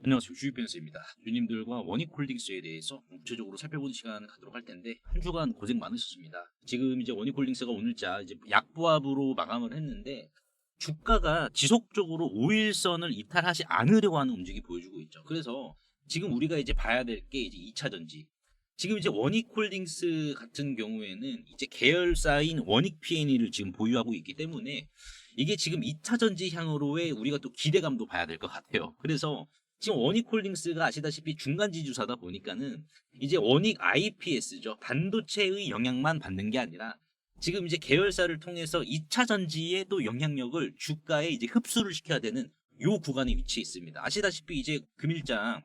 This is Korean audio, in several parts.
안녕하세요. 주식변수입니다. 주님들과 원익홀딩스에 대해서 구체적으로 살펴보는 시간을 갖도록 할 텐데 한 주간 고생 많으셨습니다. 지금 이제 원익홀딩스가 오늘자 이제 약보합으로 마감을 했는데 주가가 지속적으로 5일선을 이탈하지 않으려고 하는 움직임이 보여주고 있죠. 그래서 지금 우리가 이제 봐야 될 게 이제 2차 전지. 지금 이제 원익홀딩스 같은 경우에는 이제 계열사인 원익 P&E를 지금 보유하고 있기 때문에 이게 지금 2차 전지 향으로의 우리가 또 기대감도 봐야 될 것 같아요. 그래서 지금 원익홀딩스가 아시다시피 중간 지주사다 보니까는 이제 원익 IPS죠. 반도체의 영향만 받는 게 아니라 지금 이제 계열사를 통해서 2차 전지의 또 영향력을 주가에 이제 흡수를 시켜야 되는 요 구간에 위치해 있습니다. 아시다시피 이제 금일장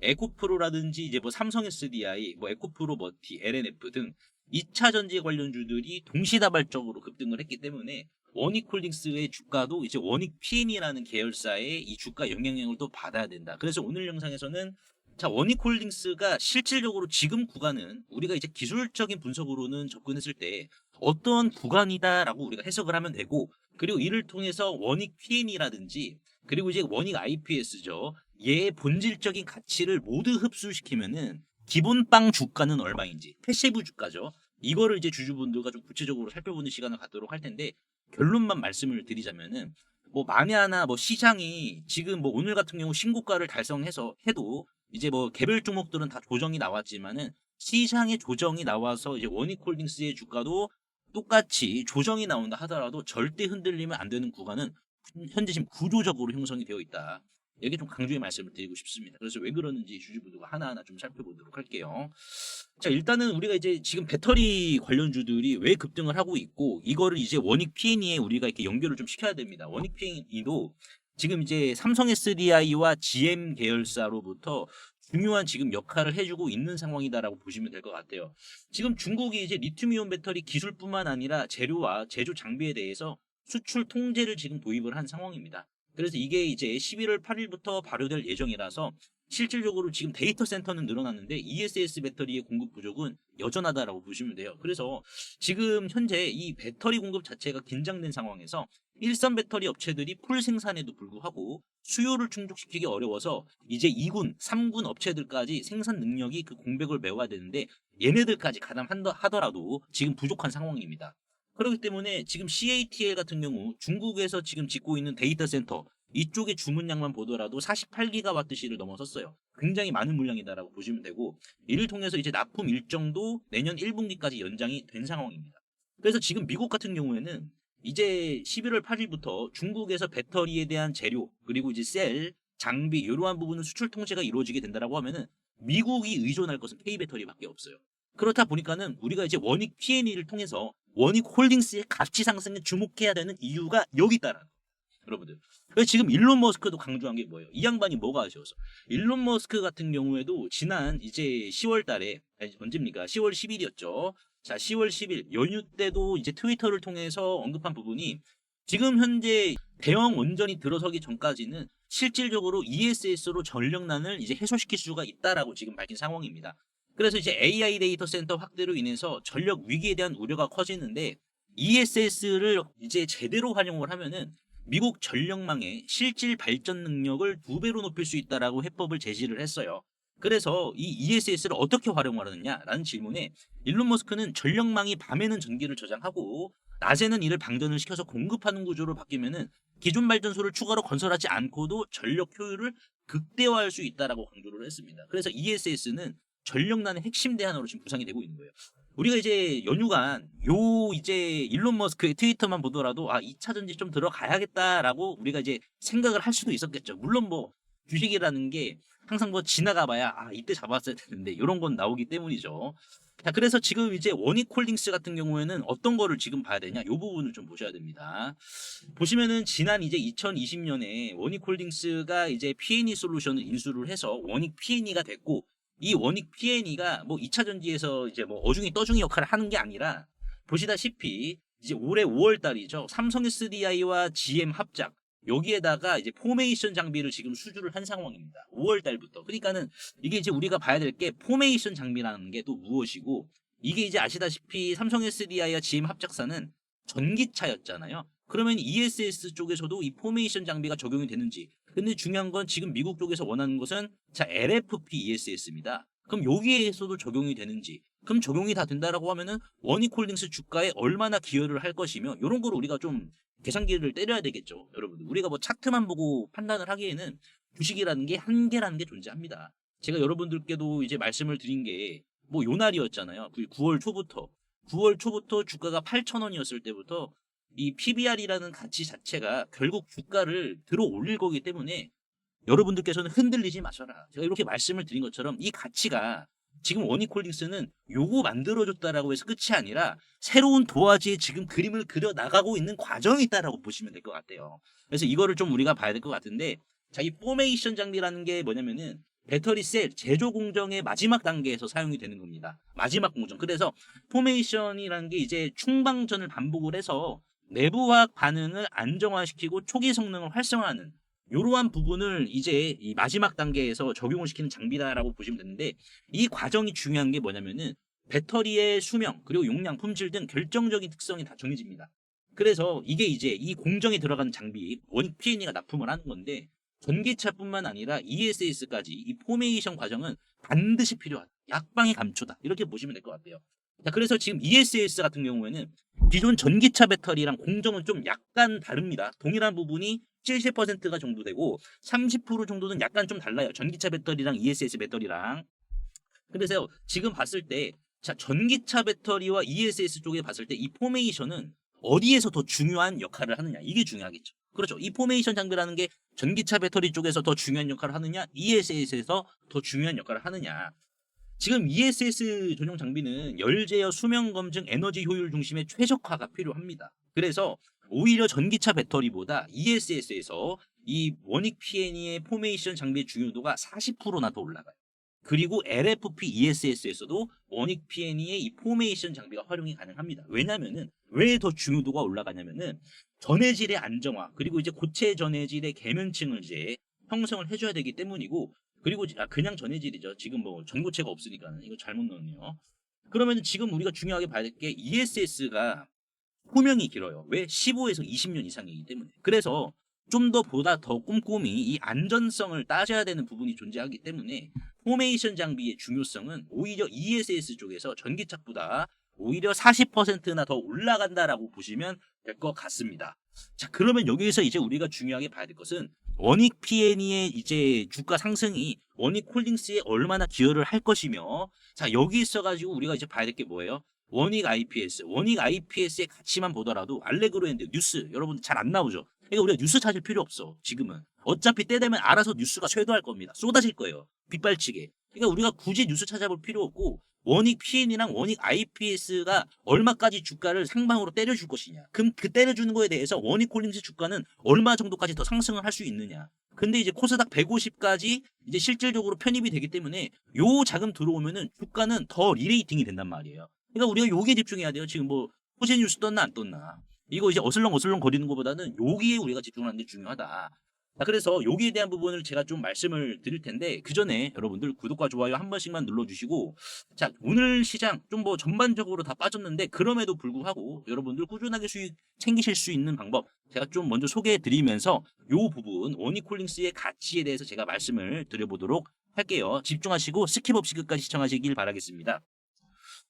에코프로라든지 이제 뭐 삼성 SDI, 뭐 에코프로 머티, LNF 등 2차 전지 관련주들이 동시다발적으로 급등을 했기 때문에 원익홀딩스의 주가도 이제 원익 P&E라는 계열사의 이 주가 영향력을 또 받아야 된다. 그래서 오늘 영상에서는 자, 원익홀딩스가 실질적으로 지금 구간은 우리가 이제 기술적인 분석으로는 접근했을 때 어떤 구간이다라고 우리가 해석을 하면 되고, 그리고 이를 통해서 원익 P&E라든지 그리고 이제 원익 IPS죠. 얘의 본질적인 가치를 모두 흡수시키면은 기본빵 주가는 얼마인지, 패시브 주가죠. 이거를 이제 주주분들과 좀 구체적으로 살펴보는 시간을 갖도록 할 텐데, 결론만 말씀을 드리자면은 뭐 만에 하나 뭐 시장이 지금 뭐 오늘 같은 경우 신고가를 달성해서 해도 이제 뭐 개별 종목들은 다 조정이 나왔지만은 시장의 조정이 나와서 이제 원익홀딩스의 주가도 똑같이 조정이 나온다 하더라도 절대 흔들리면 안 되는 구간은 현재 지금 구조적으로 형성이 되어 있다. 여기 좀 강조의 말씀을 드리고 싶습니다. 그래서 왜 그러는지 주주분들과 하나하나 좀 살펴보도록 할게요. 자, 일단은 우리가 이제 지금 배터리 관련주들이 왜 급등을 하고 있고, 이거를 이제 원익 P&E에 우리가 이렇게 연결을 좀 시켜야 됩니다. 원익 P&E도 지금 이제 삼성 SDI와 GM 계열사로부터 중요한 지금 역할을 해주고 있는 상황이다라고 보시면 될 것 같아요. 지금 중국이 이제 리튬이온 배터리 기술뿐만 아니라 재료와 제조 장비에 대해서 수출 통제를 지금 도입을 한 상황입니다. 그래서 이게 이제 11월 8일부터 발효될 예정이라서 실질적으로 지금 데이터 센터는 늘어났는데 ESS 배터리의 공급 부족은 여전하다라고 보시면 돼요. 그래서 지금 현재 이 배터리 공급 자체가 긴장된 상황에서 일선 배터리 업체들이 풀 생산에도 불구하고 수요를 충족시키기 어려워서 이제 2군, 3군 업체들까지 생산 능력이 그 공백을 메워야 되는데 얘네들까지 가담하더라도 지금 부족한 상황입니다. 그렇기 때문에 지금 CATL 같은 경우 중국에서 지금 짓고 있는 데이터 센터 이쪽의 주문량만 보더라도 48기가와트시를 넘어섰어요. 굉장히 많은 물량이다라고 보시면 되고, 이를 통해서 이제 납품 일정도 내년 1분기까지 연장이 된 상황입니다. 그래서 지금 미국 같은 경우에는 이제 11월 8일부터 중국에서 배터리에 대한 재료 그리고 이제 셀, 장비 이러한 부분은 수출 통제가 이루어지게 된다라고 하면은 미국이 의존할 것은 K 배터리밖에 없어요. 그렇다 보니까는 우리가 이제 원익 P&E를 통해서 원익 홀딩스의 가치 상승에 주목해야 되는 이유가 여기 있다라는 거예요. 여러분들. 그래서 지금 일론 머스크도 강조한 게 뭐예요? 이 양반이 뭐가 아쉬워서? 일론 머스크 같은 경우에도 지난 이제 10월 달에, 아니, 언제입니까? 10월 10일이었죠. 자, 10월 10일 연휴 때도 이제 트위터를 통해서 언급한 부분이 지금 현재 대형 원전이 들어서기 전까지는 실질적으로 ESS로 전력난을 이제 해소시킬 수가 있다라고 지금 밝힌 상황입니다. 그래서 이제 AI 데이터 센터 확대로 인해서 전력 위기에 대한 우려가 커지는데 ESS를 이제 제대로 활용을 하면은 미국 전력망의 실질 발전 능력을 2배로 높일 수 있다라고 해법을 제시를 했어요. 그래서 이 ESS를 어떻게 활용하느냐라는 질문에 일론 머스크는 전력망이 밤에는 전기를 저장하고 낮에는 이를 방전을 시켜서 공급하는 구조로 바뀌면은 기존 발전소를 추가로 건설하지 않고도 전력 효율을 극대화할 수 있다라고 강조를 했습니다. 그래서 ESS는 전력난의 핵심 대안으로 지금 구상이 되고 있는 거예요. 우리가 이제 연휴간 요 이제 일론 머스크의 트위터만 보더라도 2차 전지 좀 들어가야겠다라고 우리가 이제 생각을 할 수도 있었겠죠. 물론 뭐 주식이라는 게 항상 뭐 지나가 봐야 이때 잡았어야 되는데 이런 건 나오기 때문이죠. 자, 그래서 지금 이제 원익홀딩스 같은 경우에는 어떤 거를 지금 봐야 되냐? 요 부분을 좀 보셔야 됩니다. 보시면은 지난 이제 2020년에 원익홀딩스가 이제 P&E 솔루션을 인수를 해서 원익 P&E가 됐고, 이 원익 P&E가 뭐 2차 전지에서 이제 뭐 어중이 떠중이 역할을 하는 게 아니라 보시다시피 이제 올해 5월 달이죠. 삼성 SDI와 GM 합작 여기에다가 이제 포메이션 장비를 지금 수주를 한 상황입니다. 5월 달부터. 그러니까는 이게 이제 우리가 봐야 될 게 포메이션 장비라는 게 또 무엇이고, 이게 이제 아시다시피 삼성 SDI와 GM 합작사는 전기차였잖아요. 그러면 ESS 쪽에서도 이 포메이션 장비가 적용이 되는지. 근데 중요한 건 지금 미국 쪽에서 원하는 것은 자 LFP ESS입니다. 그럼 여기에서도 적용이 되는지. 그럼 적용이 다 된다라고 하면은 원익홀딩스 주가에 얼마나 기여를 할 것이며 이런 걸 우리가 좀 계산기를 때려야 되겠죠. 여러분 우리가 뭐 차트만 보고 판단을 하기에는 주식이라는 게 한계라는 게 존재합니다. 제가 여러분들께도 이제 말씀을 드린 게 뭐 요날이었잖아요. 9월 초부터 주가가 8,000원이었을 때부터 이 PBR이라는 가치 자체가 결국 주가를 들어 올릴 거기 때문에 여러분들께서는 흔들리지 마셔라. 제가 이렇게 말씀을 드린 것처럼 이 가치가 지금 원익홀딩스는 요거 만들어줬다라고 해서 끝이 아니라 새로운 도화지에 지금 그림을 그려 나가고 있는 과정이 있다라고 보시면 될 것 같아요. 그래서 이거를 좀 우리가 봐야 될 것 같은데 자, 이 포메이션 장비라는 게 뭐냐면은 배터리 셀 제조 공정의 마지막 단계에서 사용이 되는 겁니다. 마지막 공정. 그래서 포메이션이라는 게 이제 충방전을 반복을 해서 내부화학 반응을 안정화시키고 초기 성능을 활성화하는 이러한 부분을 이제 이 마지막 단계에서 적용을 시키는 장비다라고 보시면 되는데 이 과정이 중요한 게 뭐냐면은 배터리의 수명 그리고 용량 품질 등 결정적인 특성이 다 정해집니다. 그래서 이게 이제 이 공정에 들어가는 장비 원익 P&E가 납품을 하는 건데 전기차뿐만 아니라 ESS까지 이 포메이션 과정은 반드시 필요하다. 약방의 감초다. 이렇게 보시면 될 것 같아요. 자, 그래서 지금 ESS 같은 경우에는 기존 전기차 배터리랑 공정은 좀 약간 다릅니다. 동일한 부분이 70%가 정도 되고 30% 정도는 약간 좀 달라요. 전기차 배터리랑 ESS 배터리랑. 그래서 지금 봤을 때 자, 전기차 배터리와 ESS 쪽에 봤을 때 이 포메이션은 어디에서 더 중요한 역할을 하느냐. 이게 중요하겠죠. 그렇죠. 이 포메이션 장비라는 게 전기차 배터리 쪽에서 더 중요한 역할을 하느냐, ESS에서 더 중요한 역할을 하느냐. 지금 ESS 전용 장비는 열 제어, 수명 검증, 에너지 효율 중심의 최적화가 필요합니다. 그래서 오히려 전기차 배터리보다 ESS에서 이 원익 P&E의 포메이션 장비의 중요도가 40%나 더 올라가요. 그리고 LFP ESS에서도 원익 P&E의 이 포메이션 장비가 활용이 가능합니다. 왜냐면은 왜 더 중요도가 올라가냐면은 전해질의 안정화 그리고 이제 고체 전해질의 계면층을 이제 형성을 해줘야 되기 때문이고 그리고 그냥 전해질이죠. 지금 뭐 전고체가 없으니까는 이거 잘못 넣었네요. 그러면 지금 우리가 중요하게 봐야 될 게 ESS가 후명이 길어요. 왜? 15에서 20년 이상이기 때문에. 그래서 좀 더 보다 더 꼼꼼히 이 안전성을 따져야 되는 부분이 존재하기 때문에 포메이션 장비의 중요성은 오히려 ESS 쪽에서 전기차보다 오히려 40%나 더 올라간다라고 보시면 될 것 같습니다. 자, 그러면 여기에서 이제 우리가 중요하게 봐야 될 것은 원익 P&E의 이제 주가 상승이 원익홀딩스에 얼마나 기여를 할 것이며 자, 여기 있어가지고 우리가 이제 봐야 될 게 뭐예요? 원익 IPS의 가치만 보더라도 알레그로엔드 뉴스 여러분 잘 안 나오죠. 그러니까 우리가 뉴스 찾을 필요 없어. 지금은 어차피 때 되면 알아서 뉴스가 쇄도할 겁니다. 쏟아질 거예요. 빗발치게. 그러니까 우리가 굳이 뉴스 찾아볼 필요 없고 원익 P&E랑 원익 IPS가 얼마까지 주가를 상방으로 때려줄 것이냐. 그럼 그 때려주는 거에 대해서 원익홀딩스 주가는 얼마 정도까지 더 상승을 할 수 있느냐. 근데 이제 코스닥 150까지 이제 실질적으로 편입이 되기 때문에 요 자금 들어오면은 주가는 더 리레이팅이 된단 말이에요. 그러니까 우리가 요기에 집중해야 돼요. 지금 뭐 호재 뉴스 떴나 안 떴나. 이거 이제 어슬렁 거리는 것보다는 여기에 우리가 집중하는 게 중요하다. 자, 그래서 여기에 대한 부분을 제가 좀 말씀을 드릴 텐데 그 전에 여러분들 구독과 좋아요 한 번씩만 눌러주시고 자 오늘 시장 좀 뭐 전반적으로 다 빠졌는데 그럼에도 불구하고 여러분들 꾸준하게 수익 챙기실 수 있는 방법 제가 좀 먼저 소개해 드리면서 요 부분 원익홀딩스의 가치에 대해서 제가 말씀을 드려보도록 할게요. 집중하시고 스킵 없이 끝까지 시청하시길 바라겠습니다.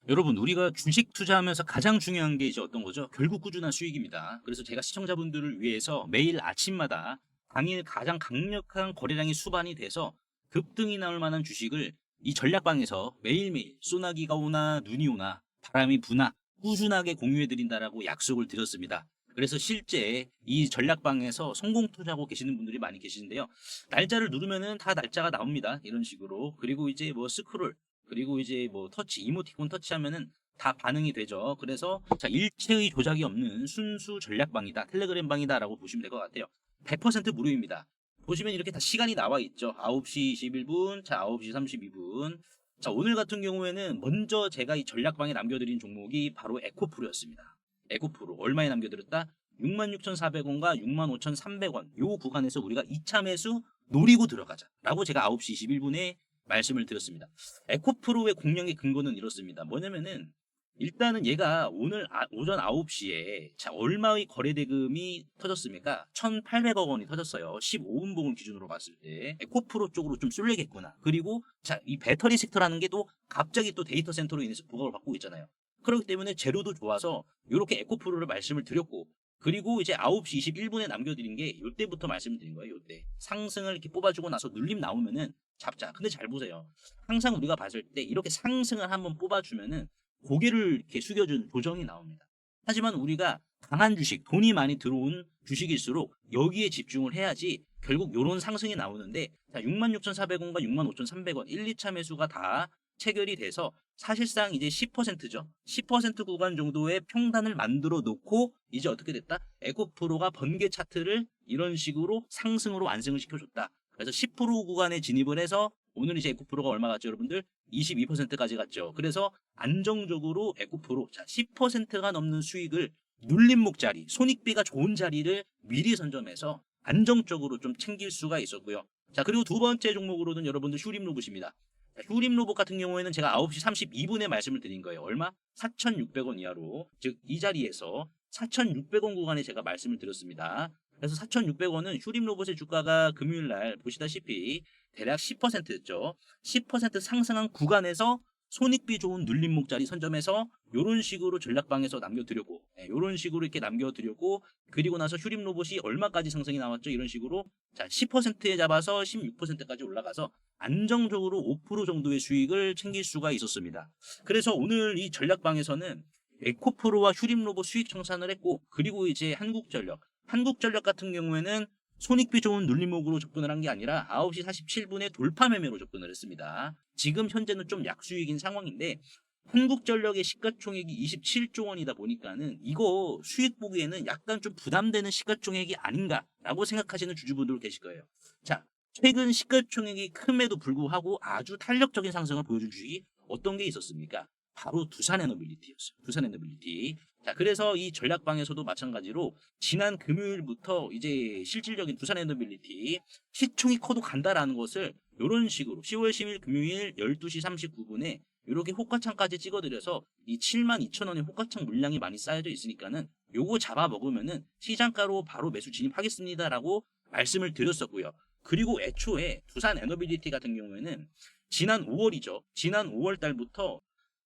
여러분 우리가 주식 투자하면서 가장 중요한 게 이제 어떤 거죠? 결국 꾸준한 수익입니다. 그래서 제가 시청자분들을 위해서 매일 아침마다 당일 가장 강력한 거래량이 수반이 돼서 급등이 나올 만한 주식을 이 전략방에서 매일매일 소나기가 오나 눈이 오나 바람이 부나 꾸준하게 공유해 드린다라고 약속을 드렸습니다. 그래서 실제 이 전략방에서 성공 투자하고 계시는 분들이 많이 계시는데요. 날짜를 누르면은 다 날짜가 나옵니다. 이런 식으로. 그리고 이제 뭐 스크롤 그리고 이제 뭐 터치 이모티콘 터치하면은 다 반응이 되죠. 그래서 자 일체의 조작이 없는 순수 전략방이다. 텔레그램 방이다라고 보시면 될 것 같아요. 100% 무료입니다. 보시면 이렇게 다 시간이 나와 있죠. 9시 21분, 자 9시 32분. 자 오늘 같은 경우에는 먼저 제가 이 전략방에 남겨드린 종목이 바로 에코프로였습니다. 에코프로 얼마에 남겨드렸다? 66,400원과 65,300원 요 구간에서 우리가 2차 매수 노리고 들어가자 라고 제가 9시 21분에 말씀을 드렸습니다. 에코프로의 공략의 근거는 이렇습니다. 뭐냐면은 일단은 얘가 오늘 오전 9시에 자 얼마의 거래 대금이 터졌습니까? 1,800억 원이 터졌어요. 15분봉을 기준으로 봤을 때 에코프로 쪽으로 좀 쏠리겠구나. 그리고 자 이 배터리 섹터라는 게 또 갑자기 또 데이터 센터로 인해서 부각을 받고 있잖아요. 그렇기 때문에 재료도 좋아서 이렇게 에코프로를 말씀을 드렸고, 그리고 이제 9시 21분에 남겨드린 게 이때부터 말씀드린 거예요. 이때 상승을 이렇게 뽑아주고 나서 눌림 나오면은 잡자. 근데 잘 보세요. 항상 우리가 봤을 때 이렇게 상승을 한번 뽑아주면은 고개를 이렇게 숙여준 조정이 나옵니다. 하지만 우리가 강한 주식, 돈이 많이 들어온 주식일수록 여기에 집중을 해야지 결국 이런 상승이 나오는데, 자, 66,400원과 65,300원 1, 2차 매수가 다 체결이 돼서 사실상 이제 10%죠. 10% 구간 정도의 평단을 만들어 놓고 이제 어떻게 됐다? 에코프로가 번개 차트를 이런 식으로 상승으로 완성을 시켜줬다. 그래서 10% 구간에 진입을 해서 오늘 이제 에코프로가 얼마 갔죠, 여러분들? 22%까지 갔죠. 그래서 안정적으로 에코프로, 자, 10%가 넘는 수익을 눌림목 자리, 손익비가 좋은 자리를 미리 선점해서 안정적으로 좀 챙길 수가 있었고요. 자, 그리고 두 번째 종목으로는 여러분들 휴림 로봇입니다. 휴림 로봇 같은 경우에는 제가 9시 32분에 말씀을 드린 거예요. 얼마? 4,600원 이하로. 즉, 이 자리에서 4,600원 구간에 제가 말씀을 드렸습니다. 그래서 4,600원은 휴림 로봇의 주가가 금요일 날 보시다시피 대략 10%였죠. 10% 상승한 구간에서 손익비 좋은 눌림목 자리 선점해서 이런 식으로 전략방에서 남겨드렸고, 이런 식으로 이렇게 남겨드렸고, 그리고 나서 휴림 로봇이 얼마까지 상승이 나왔죠? 이런 식으로 자 10%에 잡아서 16%까지 올라가서 안정적으로 5% 정도의 수익을 챙길 수가 있었습니다. 그래서 오늘 이 전략방에서는 에코프로와 휴림 로봇 수익 청산을 했고, 그리고 이제 한국전력 같은 경우에는 손익비 좋은 눌림목으로 접근을 한 게 아니라 9시 47분에 돌파 매매로 접근을 했습니다. 지금 현재는 좀 약수익인 상황인데 한국전력의 시가총액이 27조 원이다 보니까는 이거 수익 보기에는 약간 좀 부담되는 시가총액이 아닌가라고 생각하시는 주주분들 계실 거예요. 자, 최근 시가총액이 큼에도 불구하고 아주 탄력적인 상승을 보여준 주식이 어떤 게 있었습니까? 바로 두산에너빌리티였어요. 두산에너빌리티. 자, 그래서 이 전략방에서도 마찬가지로 지난 금요일부터 이제 실질적인 두산에너빌리티 시총이 커도 간다라는 것을 이런 식으로 10월 10일 금요일 12시 39분에 이렇게 호가창까지 찍어드려서 이 72,000원의 호가창 물량이 많이 쌓여져 있으니까는 요거 잡아먹으면은 시장가로 바로 매수 진입하겠습니다라고 말씀을 드렸었고요. 그리고 애초에 두산에너빌리티 같은 경우에는 지난 5월이죠. 지난 5월 달부터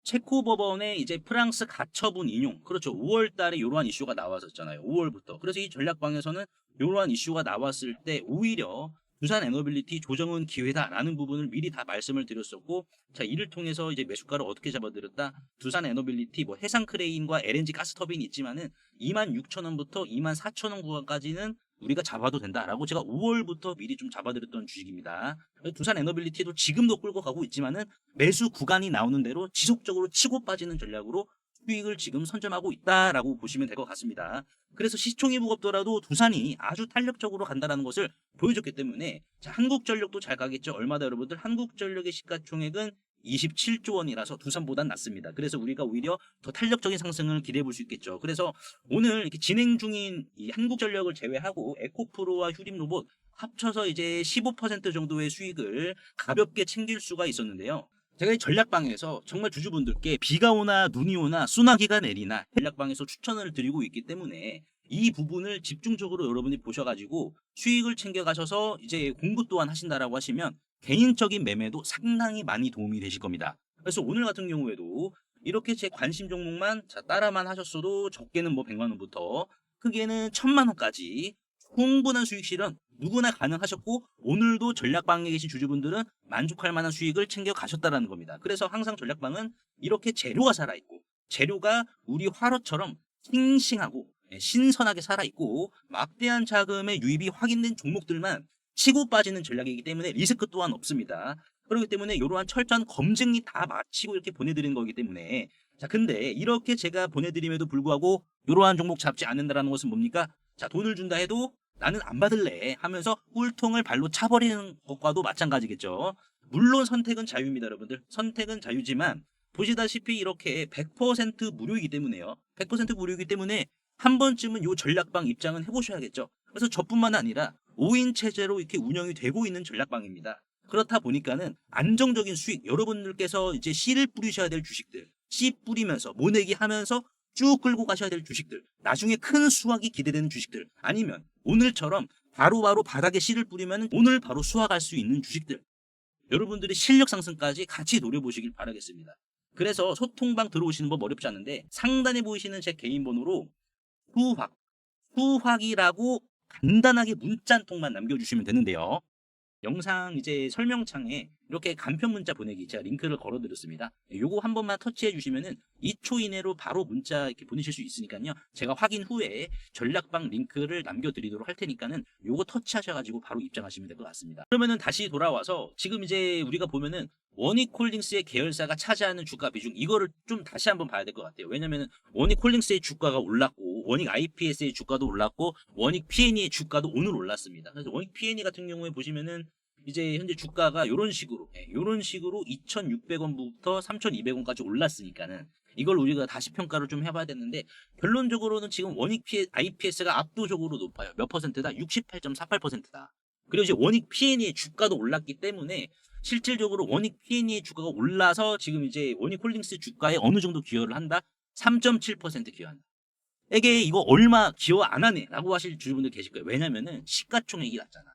체코 법원의 이제 프랑스 가처분 인용, 그렇죠. 5월 달에 이러한 이슈가 나왔었잖아요. 5월부터. 그래서 이 전략방에서는 이러한 이슈가 나왔을 때 오히려 두산에너빌리티 조정은 기회다라는 부분을 미리 다 말씀을 드렸었고, 자, 이를 통해서 이제 매수가를 어떻게 잡아드렸다? 두산에너빌리티 뭐 해상크레인과 LNG 가스터빈이 있지만은 26,000원부터 24,000원 구간까지는 우리가 잡아도 된다라고 제가 5월부터 미리 좀 잡아드렸던 주식입니다. 두산에너빌리티도 지금도 끌고 가고 있지만은 매수 구간이 나오는 대로 지속적으로 치고 빠지는 전략으로 수익을 지금 선점하고 있다라고 보시면 될 것 같습니다. 그래서 시총이 무겁더라도 두산이 아주 탄력적으로 간다는 것을 보여줬기 때문에, 자, 한국전력도 잘 가겠죠. 얼마다 여러분들? 한국전력의 시가총액은 27조 원이라서 두산보단 낫습니다. 그래서 우리가 오히려 더 탄력적인 상승을 기대해 볼 수 있겠죠. 그래서 오늘 이렇게 진행 중인 이 한국전력을 제외하고 에코프로와 휴림로봇 합쳐서 이제 15% 정도의 수익을 가볍게 챙길 수가 있었는데요. 제가 이 전략방에서 정말 주주분들께 비가 오나 눈이 오나 소나기가 내리나 전략방에서 추천을 드리고 있기 때문에 이 부분을 집중적으로 여러분이 보셔가지고 수익을 챙겨가셔서 이제 공부 또한 하신다라고 하시면 개인적인 매매도 상당히 많이 도움이 되실 겁니다. 그래서 오늘 같은 경우에도 이렇게 제 관심 종목만 따라만 하셨어도 적게는 뭐 100만 원부터 크게는 1000만 원까지 충분한 수익 실현 누구나 가능하셨고, 오늘도 전략방에 계신 주주분들은 만족할 만한 수익을 챙겨 가셨다는 겁니다. 그래서 항상 전략방은 이렇게 재료가 살아있고, 재료가 우리 화로처럼 싱싱하고 신선하게 살아있고 막대한 자금의 유입이 확인된 종목들만 치고 빠지는 전략이기 때문에 리스크 또한 없습니다. 그렇기 때문에 이러한 철저한 검증이 다 마치고 이렇게 보내드리는 거기 때문에, 자, 근데 이렇게 제가 보내드림에도 불구하고 이러한 종목 잡지 않는다는 것은 뭡니까? 자, 돈을 준다 해도 나는 안 받을래 하면서 꿀통을 발로 차버리는 것과도 마찬가지겠죠. 물론 선택은 자유입니다, 여러분들. 선택은 자유지만 보시다시피 이렇게 100% 무료이기 때문에요. 100% 무료이기 때문에 한 번쯤은 요 전략방 입장은 해보셔야겠죠. 그래서 저뿐만 아니라 5인 체제로 이렇게 운영이 되고 있는 전략방입니다. 그렇다 보니까는 안정적인 수익, 여러분들께서 이제 씨를 뿌리셔야 될 주식들, 씨 뿌리면서 모내기 하면서 쭉 끌고 가셔야 될 주식들, 나중에 큰 수확이 기대되는 주식들, 아니면 오늘처럼 바로바로 바닥에 씨를 뿌리면 오늘 바로 수확할 수 있는 주식들, 여러분들의 실력 상승까지 같이 노려보시길 바라겠습니다. 그래서 소통방 들어오시는 법 어렵지 않은데 상단에 보이시는 제 개인 번호로 수확이라고 간단하게 문자 한 통만 남겨주시면 되는데요. 영상 이제 설명창에 이렇게 간편 문자 보내기 제가 링크를 걸어드렸습니다. 요거 한 번만 터치해 주시면은 2초 이내로 바로 문자 이렇게 보내실 수 있으니까요. 제가 확인 후에 전략방 링크를 남겨드리도록 할 테니까는 요거 터치하셔가지고 바로 입장하시면 될 것 같습니다. 그러면은 다시 돌아와서 지금 이제 우리가 보면은 원익홀딩스의 계열사가 차지하는 주가 비중, 이거를 좀 다시 한번 봐야 될 것 같아요. 왜냐면은 원익홀딩스의 주가가 올랐고 원익 IPS의 주가도 올랐고 원익 P&E의 주가도 오늘 올랐습니다. 그래서 원익 P&E 같은 경우에 보시면은 이제 현재 주가가 이런 식으로 2,600원부터 3,200원까지 올랐으니까는 이걸 우리가 다시 평가를 좀 해봐야 되는데, 결론적으로는 지금 원익 IPS가 압도적으로 높아요. 몇 퍼센트다? 68.48%다. 그리고 이제 원익 P&E의 주가도 올랐기 때문에 실질적으로 원익 P&E의 주가가 올라서 지금 이제 원익홀딩스 주가에 어느 정도 기여를 한다? 3.7% 기여한다. 이거 얼마 기여 안 하네 라고 하실 주주분들 계실 거예요. 왜냐면은 시가총액이 낮잖아.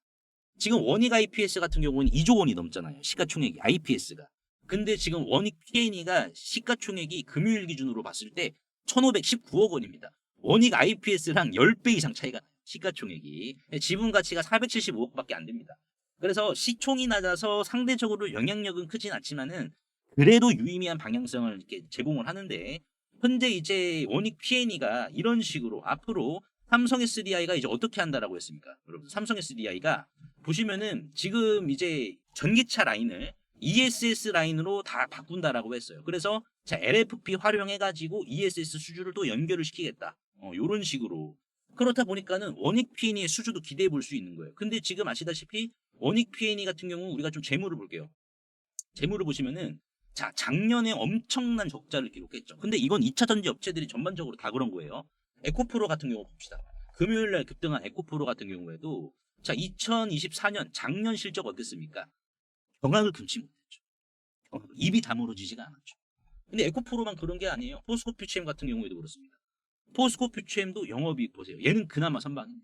지금 원익 IPS 같은 경우는 2조 원이 넘잖아요. 시가총액이 IPS가. 근데 지금 원익 P&E가 시가총액이 금요일 기준으로 봤을 때 1,519억 원입니다. 원익 IPS랑 10배 이상 차이가 나요. 시가총액이. 지분 가치가 475억밖에 안 됩니다. 그래서 시총이 낮아서 상대적으로 영향력은 크진 않지만은 그래도 유의미한 방향성을 이렇게 제공을 하는데, 현재 이제 원익 P&E가 이런 식으로 앞으로 삼성 SDI가 이제 어떻게 한다라고 했습니까? 여러분, 삼성 SDI가 보시면은 지금 이제 전기차 라인을 ESS 라인으로 다 바꾼다라고 했어요. 그래서 자, LFP 활용해가지고 ESS 수주를 또 연결을 시키겠다. 요런 식으로. 그렇다 보니까는 원익 P&E의 수주도 기대해 볼 수 있는 거예요. 근데 지금 아시다시피 원익 P&E 같은 경우 우리가 좀 재물을 볼게요. 재물을 보시면은 자, 작년에 엄청난 적자를 기록했죠. 근데 이건 2차 전지 업체들이 전반적으로 다 그런 거예요. 에코프로 같은 경우 봅시다. 금요일 날 급등한 에코프로 같은 경우에도 자, 2024년 작년 실적 어땠습니까? 경악을 금치 못했죠. 입이 다물어지지가 않았죠. 근데 에코프로만 그런 게 아니에요. 포스코 퓨처엠 같은 경우에도 그렇습니다. 포스코 퓨처엠도 영업이익 보세요. 얘는 그나마 선방했네.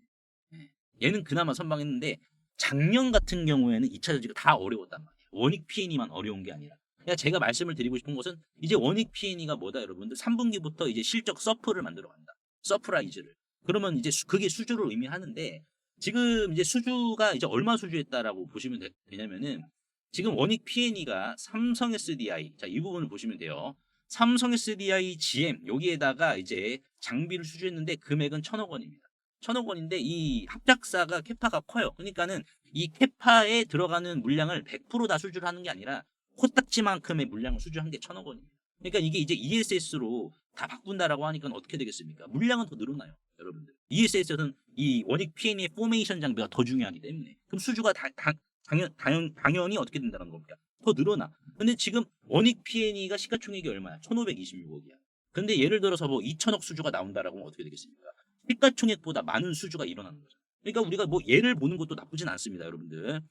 얘는 그나마 선방했는데 작년 같은 경우에는 2차 전지가 다 어려웠단 말이에요. 원익 P&E만 어려운 게 아니라. 그러니까 제가 말씀을 드리고 싶은 것은 이제 원익 P&E가 뭐다 여러분들, 3분기부터 이제 실적 서프를 만들어 간다. 서프라이즈를. 그러면 이제 그게 수주를 의미하는데, 지금 이제 수주가 이제 얼마 수주했다라고 보시면 되냐면은 지금 원익 P&E가 삼성 SDI, 자, 이 부분을 보시면 돼요. 삼성 SDI GM 여기에다가 이제 장비를 수주했는데 금액은 1,000억 원입니다. 1,000억 원인데 이 합작사가 캐파가 커요. 그러니까는 이 캐파에 들어가는 물량을 100% 다 수주를 하는 게 아니라 코딱지만큼의 물량을 수주한 게 1,000억 원입니다. 그러니까 이게 이제 ESS로 다 바꾼다라고 하니까 어떻게 되겠습니까? 물량은 더 늘어나요, 여러분들. ESS는 이 원익 P&E의 포메이션 장비가 더 중요하기 때문에. 그럼 수주가 당연히 어떻게 된다는 겁니까? 더 늘어나. 근데 지금 원익 P&E가 시가총액이 얼마야? 1,526억이야. 근데 예를 들어서 뭐 2,000억 수주가 나온다라고 하면 어떻게 되겠습니까? 시가총액보다 많은 수주가 일어나는 거죠. 그러니까 우리가 뭐 예를 보는 것도 나쁘진 않습니다, 여러분들.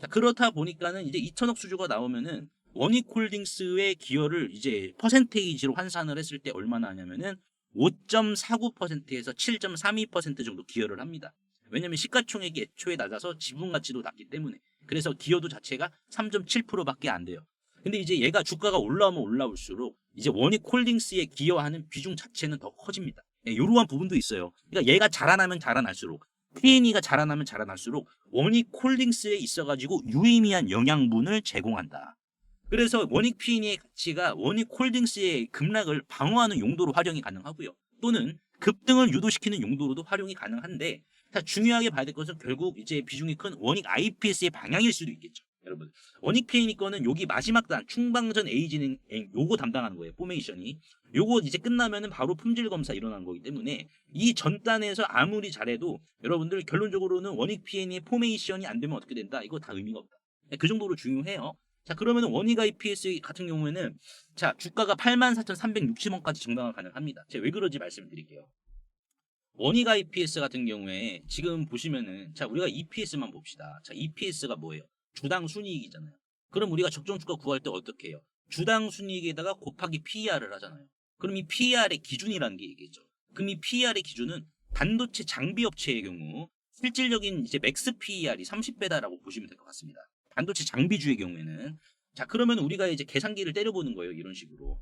자, 그렇다 보니까는 이제 2,000억 수주가 나오면은 원익홀딩스의 기여를 이제 퍼센테이지로 환산을 했을 때 얼마나 하냐면은 5.49%에서 7.32% 정도 기여를 합니다. 왜냐면 시가총액이 애초에 낮아서 지분 가치도 낮기 때문에. 그래서 기여도 자체가 3.7%밖에 안 돼요. 근데 이제 얘가 주가가 올라오면 올라올수록 이제 원익홀딩스에 기여하는 비중 자체는 더 커집니다. 이러한 부분도 있어요. 그러니까 얘가 자라나면 자라날수록, P&E가 자라나면 자라날수록 원익홀딩스에 있어가지고 유의미한 영양분을 제공한다. 그래서 원익 P&E의 가치가 원익홀딩스의 급락을 방어하는 용도로 활용이 가능하고요. 또는 급등을 유도시키는 용도로도 활용이 가능한데, 중요하게 봐야 될 것은 결국 이제 비중이 큰 원익 IPS의 방향일 수도 있겠죠. 여러분, 원익 P&E 거는 여기 마지막 단 충방전 에이징 요거 담당하는 거예요. 포메이션이. 요거 이제 끝나면은 바로 품질 검사 일어나는 거기 때문에 이 전단에서 아무리 잘해도 여러분들 결론적으로는 원익 P&E의 포메이션이 안 되면 어떻게 된다? 이거 다 의미가 없다. 그 정도로 중요해요. 자, 그러면 원익 IPS 같은 경우에는 자, 주가가 84,360원까지 정당화 가능합니다. 제가 왜 그런지 말씀드릴게요. 원익 IPS 같은 경우에 지금 보시면은 자, 우리가 EPS만 봅시다. 자, EPS가 뭐예요? 주당 순이익이잖아요. 그럼 우리가 적정 주가 구할 때 어떻게 해요? 주당 순이익에다가 곱하기 PER을 하잖아요. 그럼 이 PER의 기준이라는 게 얘기죠. 그럼 이 PER의 기준은 반도체 장비 업체의 경우 실질적인 이제 맥스 PER이 30배다라고 보시면 될 것 같습니다. 반도체 장비주의 경우에는. 자, 그러면 우리가 이제 계산기를 때려보는 거예요. 이런 식으로.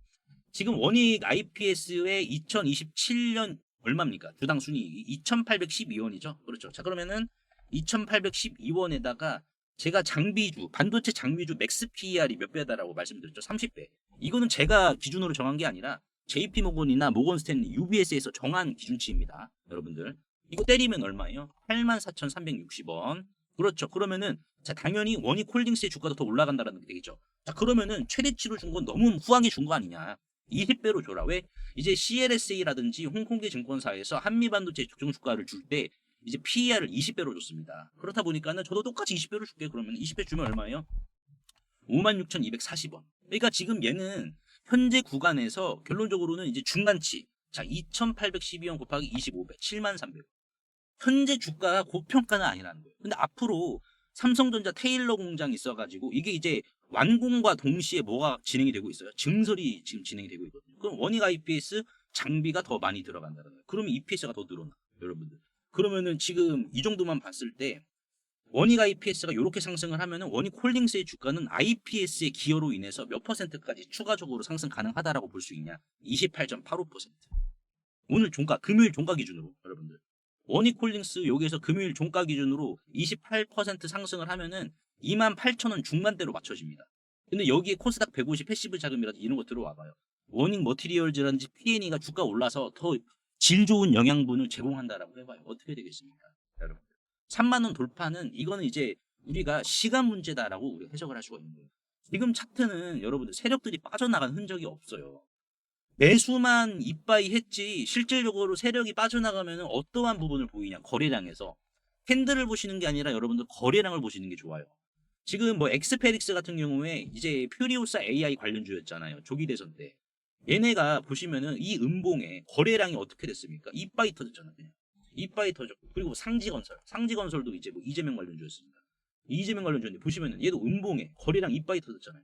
지금 원익 IPS의 2027년 얼마입니까? 주당 순이익이 2,812원이죠. 그렇죠. 자, 그러면은 2,812원에다가 제가 장비주, 반도체 장비주 맥스 PER이 몇 배다라고 말씀드렸죠? 30배. 이거는 제가 기준으로 정한 게 아니라 JP모건이나 모건 스탠리, UBS에서 정한 기준치입니다. 여러분들. 이거 때리면 얼마예요? 84,360원. 그렇죠. 그러면은 자, 당연히 원익홀딩스의 주가도 더 올라간다라는 게 되겠죠. 자, 그러면은 최대치로 준 건 너무 후하게 준 거 아니냐. 20배로 줘라. 왜? 이제 CLSA라든지 홍콩계 증권사에서 한미반도체 적정 주가를 줄 때 이제 PER을 20배로 줬습니다. 그렇다 보니까는 저도 똑같이 20배로 줄게. 그러면 20배 주면 얼마예요? 56,240원. 그러니까 지금 얘는 현재 구간에서 결론적으로는 이제 중간치. 자, 2,812원 곱하기 25배, 73,300원. 현재 주가가 고평가는 아니라는 거예요. 근데 앞으로 삼성전자 테일러 공장이 있어가지고 이게 이제 완공과 동시에 뭐가 진행이 되고 있어요? 증설이 지금 진행이 되고 있거든요. 그럼 원익 IPS 장비가 더 많이 들어간다는 거예요. 그러면 EPS가 더 늘어나, 여러분들. 그러면은 지금 이 정도만 봤을 때 원익 IPS가 이렇게 상승을 하면은 원익홀딩스의 주가는 IPS의 기여로 인해서 몇 퍼센트까지 추가적으로 상승 가능하다라고 볼 수 있냐? 28.85%. 오늘 종가, 금요일 종가 기준으로 여러분들. 원익홀딩스 여기에서 금요일 종가 기준으로 28% 상승을 하면은 28,000원 중반대로 맞춰집니다. 근데 여기에 코스닥 150 패시브 자금이라든지 이런 거 들어와봐요. 원익 머티리얼즈라든지 P&E가 주가 올라서 더 질 좋은 영양분을 제공한다라고 해봐요. 어떻게 되겠습니까? 여러분. 3만 원 돌파는 이거는 이제 우리가 시간 문제다라고 우리가 해석을 할 수가 있는 거예요. 지금 차트는 여러분들 세력들이 빠져나간 흔적이 없어요. 매수만 이빠이 했지 실질적으로 세력이 빠져나가면 어떠한 부분을 보이냐. 거래량에서 캔들을 보시는 게 아니라 여러분들 거래량을 보시는 게 좋아요. 지금 뭐 엑스페릭스 같은 경우에 이제 퓨리오사 AI 관련주였잖아요. 조기 대선 때. 얘네가 보시면은 이 음봉에 거래량이 어떻게 됐습니까? 이빠이 터졌잖아요. 그냥. 이빠이 터졌고, 그리고 상지건설도 이제 뭐 이재명 관련주였습니다. 이재명 관련주인데 보시면은 얘도 음봉에 거래량 이빠이 터졌잖아요.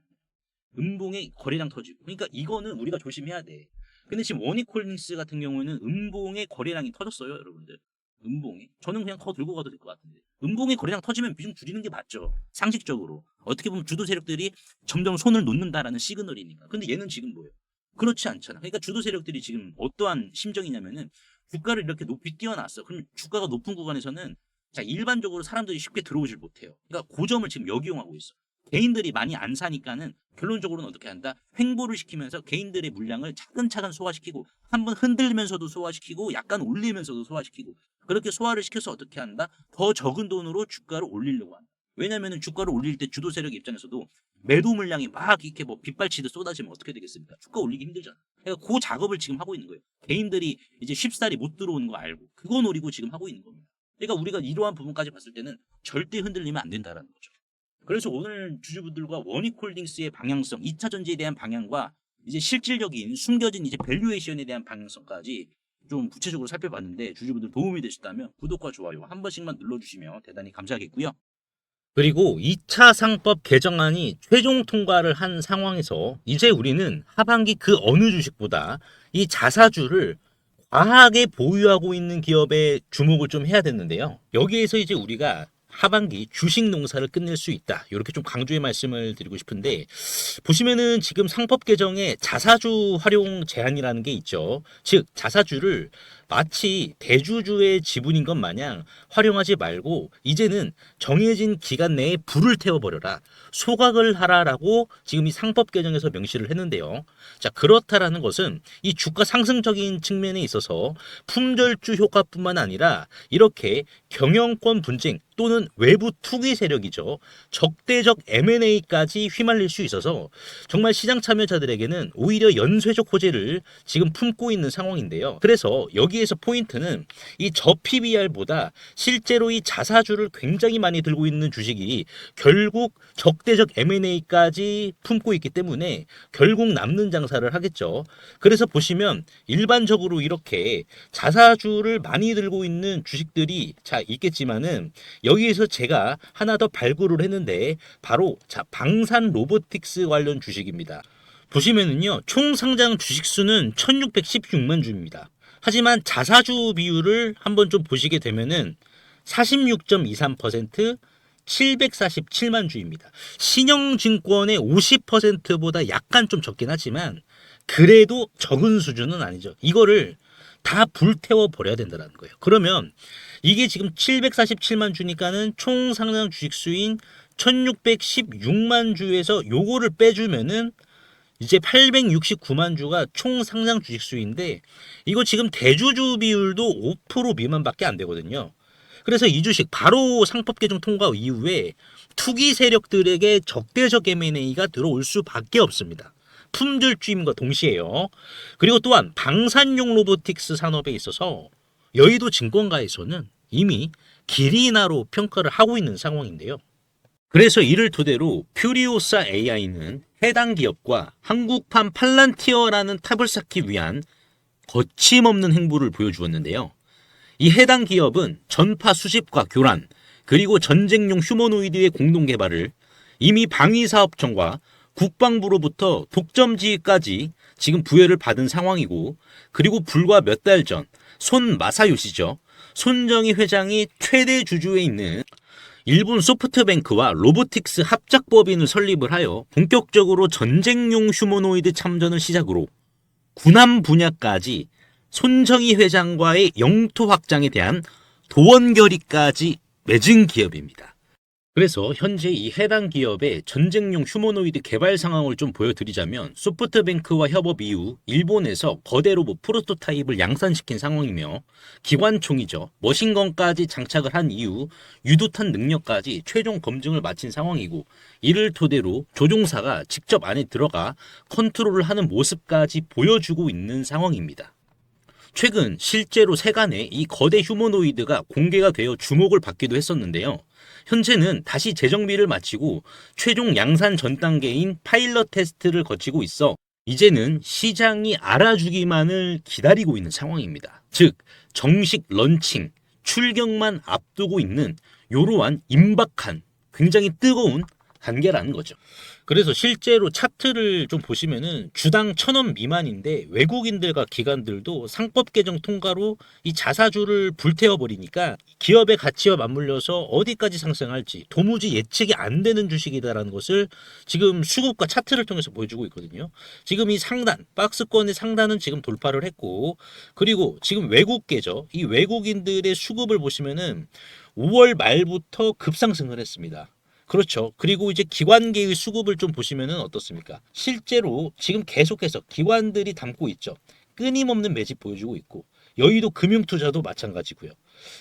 음봉에 거래량 터지고. 그러니까 이거는 우리가 조심해야 돼. 근데 지금 원익홀딩스 같은 경우에는 음봉에 거래량이 터졌어요, 여러분들. 음봉에. 저는 그냥 더 들고 가도 될 것 같은데. 음봉에 거래량 터지면 비중 줄이는 게 맞죠. 상식적으로. 어떻게 보면 주도 세력들이 점점 손을 놓는다라는 시그널이니까. 근데 얘는 지금 뭐예요? 그렇지 않잖아. 그러니까 주도 세력들이 지금 어떠한 심정이냐면은 주가를 이렇게 높이 띄워놨어. 그럼 주가가 높은 구간에서는 자, 일반적으로 사람들이 쉽게 들어오질 못해요. 그러니까 고점을 지금 역이용하고 있어. 개인들이 많이 안 사니까는 결론적으로는 어떻게 한다? 횡보를 시키면서 개인들의 물량을 차근차근 소화시키고 한번 흔들면서도 소화시키고 약간 올리면서도 소화시키고 그렇게 소화를 시켜서 어떻게 한다? 더 적은 돈으로 주가를 올리려고 한다. 왜냐면은 주가를 올릴 때 주도 세력 입장에서도 매도 물량이 막 이렇게 뭐 빗발치듯 쏟아지면 어떻게 되겠습니까? 주가 올리기 힘들잖아. 그러니까 그 작업을 지금 하고 있는 거예요. 개인들이 이제 쉽사리 못 들어오는 거 알고 그거 노리고 지금 하고 있는 겁니다. 그러니까 우리가 이러한 부분까지 봤을 때는 절대 흔들리면 안 된다라는 거죠. 그래서 오늘 주주분들과 원익홀딩스의 방향성, 2차 전지에 대한 방향과 이제 실질적인 숨겨진 이제 밸류에이션에 대한 방향성까지 좀 구체적으로 살펴봤는데 주주분들 도움이 되셨다면 구독과 좋아요 한 번씩만 눌러주시면 대단히 감사하겠고요. 그리고 2차 상법 개정안이 최종 통과를 한 상황에서 이제 우리는 하반기 그 어느 주식보다 이 자사주를 과하게 보유하고 있는 기업에 주목을 좀 해야 됐는데요. 여기에서 이제 우리가 하반기 주식 농사를 끝낼 수 있다. 이렇게 좀 강조의 말씀을 드리고 싶은데 보시면은 지금 상법 개정에 자사주 활용 제한이라는 게 있죠. 즉 자사주를 마치 대주주의 지분인 것 마냥 활용하지 말고 이제는 정해진 기간 내에 불을 태워버려라. 소각을 하라라고 지금 이 상법 개정에서 명시를 했는데요. 자, 그렇다라는 것은 이 주가 상승적인 측면에 있어서 품절주 효과뿐만 아니라 이렇게 경영권 분쟁 또는 외부 투기 세력이죠. 적대적 M&A까지 휘말릴 수 있어서 정말 시장 참여자들에게는 오히려 연쇄적 호재를 지금 품고 있는 상황인데요. 그래서 여기에서 포인트는 이 저 PBR보다 실제로 이 자사주를 굉장히 많이 들고 있는 주식이 결국 적대적 M&A까지 품고 있기 때문에 결국 남는 장사를 하겠죠. 그래서 보시면 일반적으로 이렇게 자사주를 많이 들고 있는 주식들이 자 있겠지만은 여기에서 제가 하나 더 발굴을 했는데 바로 자 방산 로보틱스 관련 주식입니다. 보시면은요, 총 상장 주식수는 1616만 주입니다. 하지만 자사주 비율을 한번 좀 보시게 되면은 46.23%, 747만 주입니다. 신영증권의 50%보다 약간 좀 적긴 하지만 그래도 적은 수준은 아니죠. 이거를 다 불태워 버려야 된다는 거예요. 그러면 이게 지금 747만 주니까는 총 상장 주식수인 1616만 주에서 요거를 빼주면은 이제 869만 주가 총 상장 주식수인데 이거 지금 대주주 비율도 5% 미만밖에 안 되거든요. 그래서 이 주식 바로 상법 개정 통과 이후에 투기 세력들에게 적대적 M&A가 들어올 수밖에 없습니다. 품절주임과 동시에요. 그리고 또한 방산용 로보틱스 산업에 있어서 여의도 증권가에서는 이미 길이나로 평가를 하고 있는 상황인데요. 그래서 이를 토대로 퓨리오사 AI는 해당 기업과 한국판 팔란티어라는 탑을 쌓기 위한 거침없는 행보를 보여주었는데요. 이 해당 기업은 전파 수집과 교란, 그리고 전쟁용 휴머노이드의 공동 개발을 이미 방위사업청과 국방부로부터 독점지휘까지 지금 부여를 받은 상황이고, 그리고 불과 몇 달 전 손 마사요시죠. 손정희 회장이 최대 주주에 있는 일본 소프트뱅크와 로보틱스 합작법인을 설립을 하여 본격적으로 전쟁용 휴머노이드 참전을 시작으로 군함 분야까지 손정희 회장과의 영토 확장에 대한 도원 결의까지 맺은 기업입니다. 그래서 현재 이 해당 기업의 전쟁용 휴머노이드 개발 상황을 좀 보여드리자면, 소프트뱅크와 협업 이후 일본에서 거대 로봇 프로토타입을 양산시킨 상황이며, 기관총이죠, 머신건까지 장착을 한 이후 유도탄 능력까지 최종 검증을 마친 상황이고, 이를 토대로 조종사가 직접 안에 들어가 컨트롤을 하는 모습까지 보여주고 있는 상황입니다. 최근 실제로 세간에 이 거대 휴머노이드가 공개가 되어 주목을 받기도 했었는데요. 현재는 다시 재정비를 마치고 최종 양산 전 단계인 파일럿 테스트를 거치고 있어 이제는 시장이 알아주기만을 기다리고 있는 상황입니다. 즉 정식 런칭, 출격만 앞두고 있는 이러한 임박한 굉장히 뜨거운 단계라는 거죠. 그래서 실제로 차트를 좀 보시면은 주당 1,000원 미만인데 외국인들과 기관들도 상법 개정 통과로 이 자사주를 불태워 버리니까 기업의 가치와 맞물려서 어디까지 상승할지 도무지 예측이 안 되는 주식이다라는 것을 지금 수급과 차트를 통해서 보여주고 있거든요. 지금 이 상단, 박스권의 상단은 지금 돌파를 했고, 그리고 지금 외국계죠. 이 외국인들의 수급을 보시면은 5월 말부터 급상승을 했습니다. 그렇죠. 그리고 이제 기관계의 수급을 좀 보시면은 어떻습니까? 실제로 지금 계속해서 기관들이 담고 있죠. 끊임없는 매집 보여주고 있고, 여의도 금융투자도 마찬가지고요.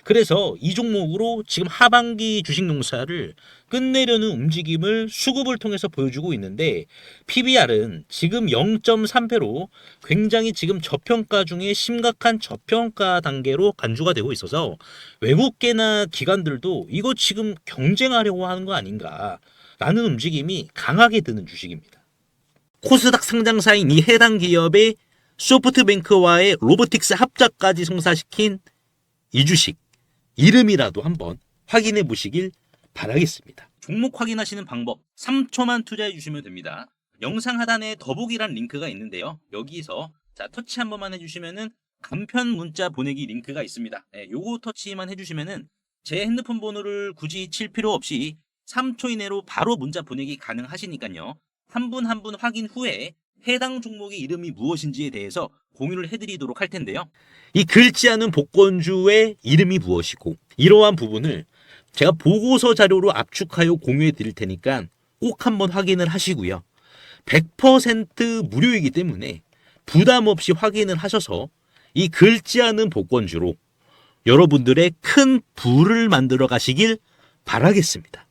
그래서 이 종목으로 지금 하반기 주식농사를 끝내려는 움직임을 수급을 통해서 보여주고 있는데, PBR은 지금 0.3배로 굉장히 지금 저평가 중에 심각한 저평가 단계로 간주가 되고 있어서 외국계나 기관들도 이거 지금 경쟁하려고 하는 거 아닌가라는 움직임이 강하게 드는 주식입니다. 코스닥 상장사인 이 해당 기업의 소프트뱅크와의 로보틱스 합작까지 성사시킨 이 주식 이름이라도 한번 확인해 보시길 바라겠습니다. 종목 확인하시는 방법 3초만 투자해 주시면 됩니다. 영상 하단에 더보기란 링크가 있는데요. 여기서 터치 한 번만 해주시면은 간편 문자 보내기 링크가 있습니다. 요거 터치만 해주시면은 제 핸드폰 번호를 굳이 칠 필요 없이 3초 이내로 바로 문자 보내기 가능하시니까요. 한 분 한 분 확인 후에 해당 종목의 이름이 무엇인지에 대해서 공유를 해드리도록 할 텐데요. 이 긁지 않은 복권주의 이름이 무엇이고, 이러한 부분을 제가 보고서 자료로 압축하여 공유해 드릴 테니까 꼭 한번 확인을 하시고요. 100% 무료이기 때문에 부담 없이 확인을 하셔서 이 긁지 않은 복권주로 여러분들의 큰 부를 만들어 가시길 바라겠습니다.